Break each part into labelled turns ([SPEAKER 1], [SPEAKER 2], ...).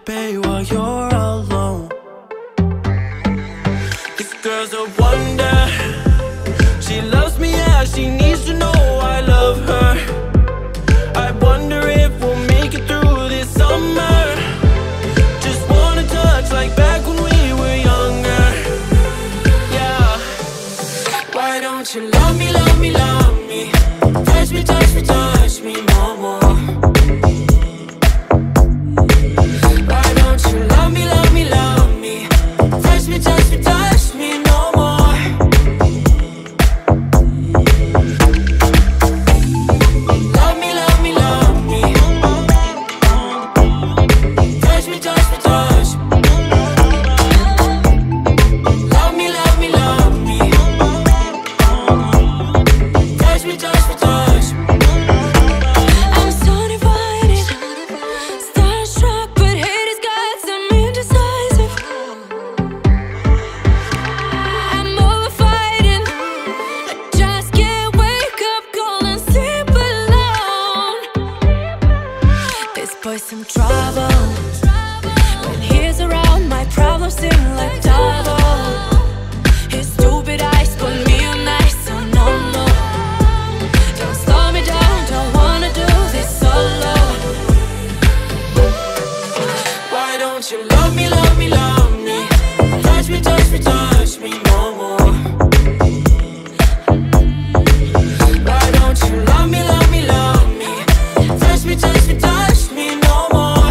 [SPEAKER 1] pay while you're alone. This girl's a wonder. She loves me, yeah, she needs to know I love her. I wonder if we'll make it through this summer. Just wanna touch like back when we were younger. Yeah. Why don't you love me, love me, love me? Touch me, touch me, touch me no more. Why don't you love me, love me, love me? Touch me, touch me, touch me no more. Love me, love me, love me. Touch me, touch me, touch me. Love me, love me, love me. Touch me, touch me, touch me.
[SPEAKER 2] I'm so divided, starstruck, but hate has got some indecisive. I'm over fighting, I just can't wake up cold and sleep alone. This boy's some trouble. When he's around, my problems seem like double. His stupid eyes put me on ice, so no, no. Don't slow me down, don't wanna do this solo.
[SPEAKER 1] Why don't you love me, love me, love me? Touch me, touch me, touch me no more. Why don't you love me, love me, love me? Touch me, touch me, touch me no more.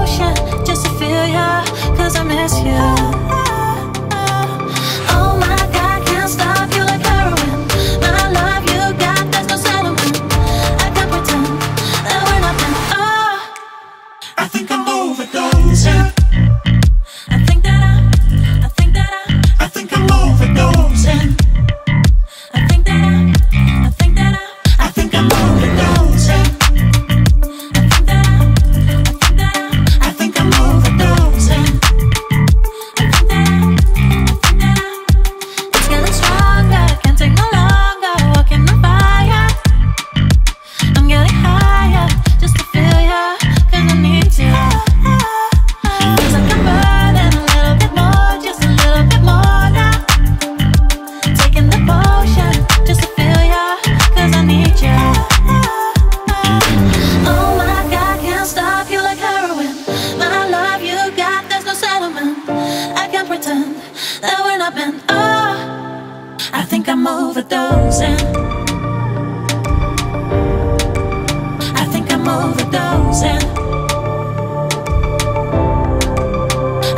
[SPEAKER 2] potion just to feel ya, cause I miss you. Oh my God, can't stop you like heroin. My love you got, there's no settlement. I can't pretend that we're not meant. Oh,
[SPEAKER 3] I think I'm overdosing.
[SPEAKER 2] I think that I'm
[SPEAKER 3] overdosing.
[SPEAKER 2] I think that I'm
[SPEAKER 3] overdosing. I think I'm overdosing.
[SPEAKER 2] It's getting stronger, can't take no longer. Walking on fire, I'm getting higher just to feel ya, cause I need you. Feels like I'm burning a little bit more, just a little bit more now. Taking the potion just to feel ya, cause I need you. Oh my God, can't stop you like heroin. My love you got, there's no settlement. I can't pretend that we're not meant. Oh, I think I'm overdosing. I think I'm overdosing.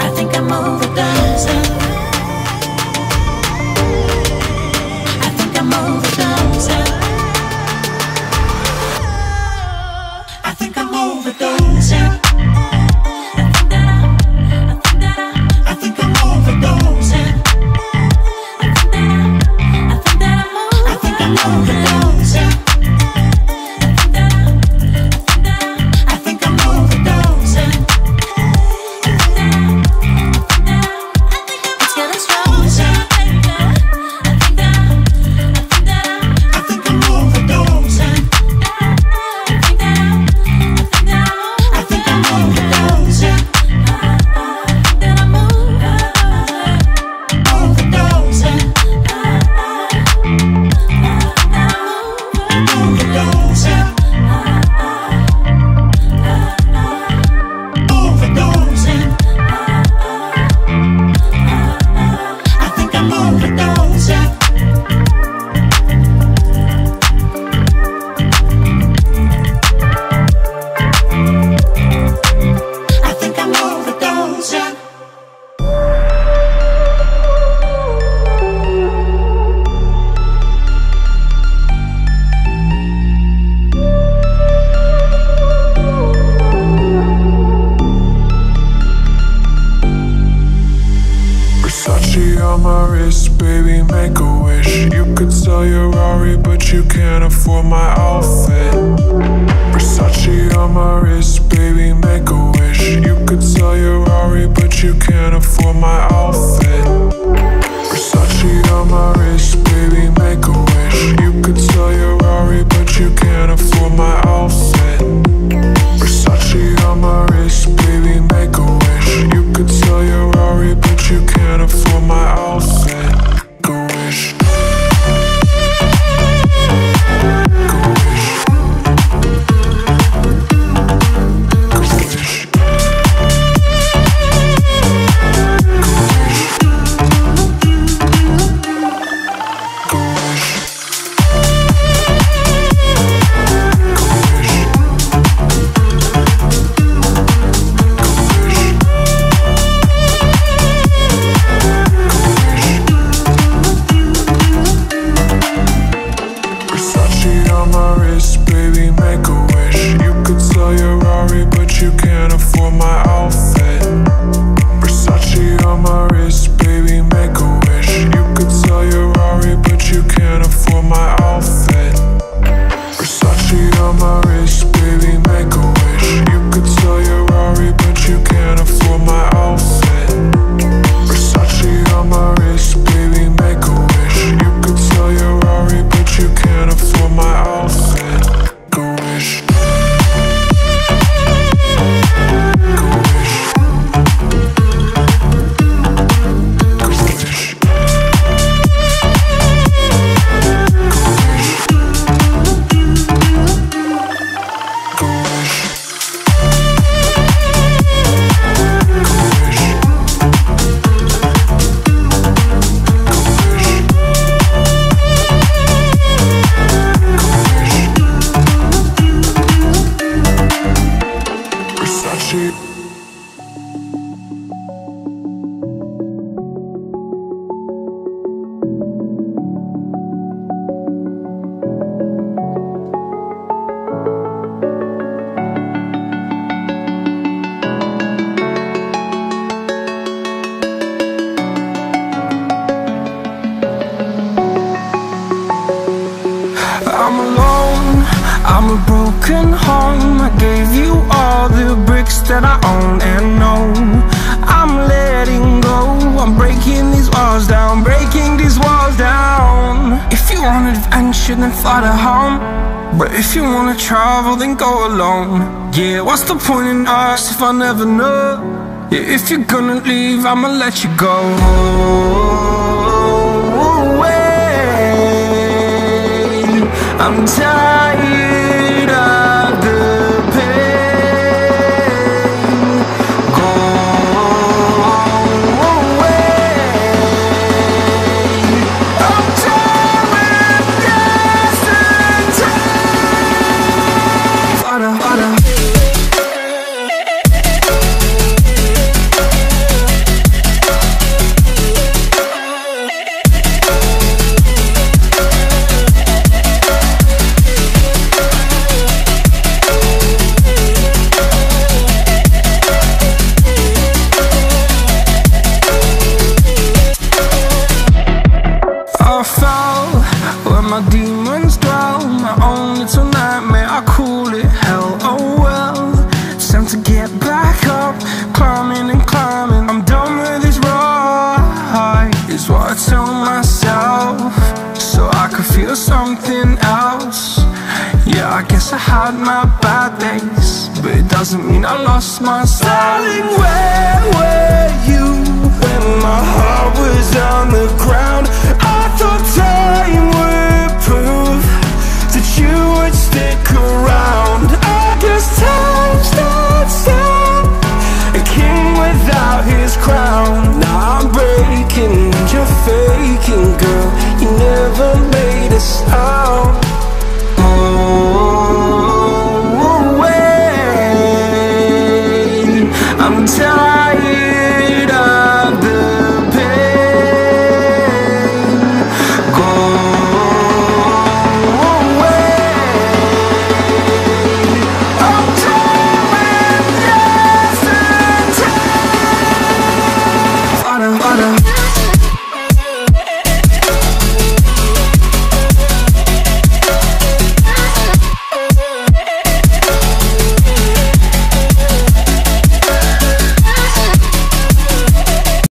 [SPEAKER 2] I think I'm overdosing. I think I'm overdosing.
[SPEAKER 3] I think I'm overdosing. I think I'm overdosing. I think I'm overdosing. I think I'm overdosing.
[SPEAKER 2] It's getting stronger.
[SPEAKER 3] I think I'm overdosing. I think I'm overdosing. Overdosing. Overdosing. I think I'm overdosing. I think I'm overdosing.
[SPEAKER 4] Versace on my wrist, baby, make a wish. You could sell your Rari, but you can't afford my outfit. Versace on my wrist, baby, make a wish. You could sell your Rari, but you can't afford my outfit. Versace on my wrist, baby, make a wish. You could sell your Rari, but you can't afford my outfit. Versace on my wrist, baby, make a wish. You could sell your Rari, but you can't afford my outfit. Go wish. Go wish. Go wish. Go wish.
[SPEAKER 1] a broken home. I gave you all the bricks that I own and know. I'm letting go, I'm breaking these walls down, breaking these walls down. If you want adventure, then fly to home. But if you wanna travel, then go alone. Yeah, what's the point in us if I never know? Yeah, if you're gonna leave, I'ma let you go. I'm tired of the pain. Go away. I'm tired with yesterday. Harder, harder. My demons dwell, my own little nightmare, I call it hell, oh well. It's time to get back up, climbing and climbing. I'm done with this ride, is what I tell myself, so I could feel something else. Yeah, I guess I had my bad days, but it doesn't mean I lost my style. Darling, where were you when my heart was on the ground? I thought time would prove that you would stick around. I guess time stood still, a king without his crown. Now I'm breaking and you're faking, girl. You never made a sound. Oh, wait, I'm tired.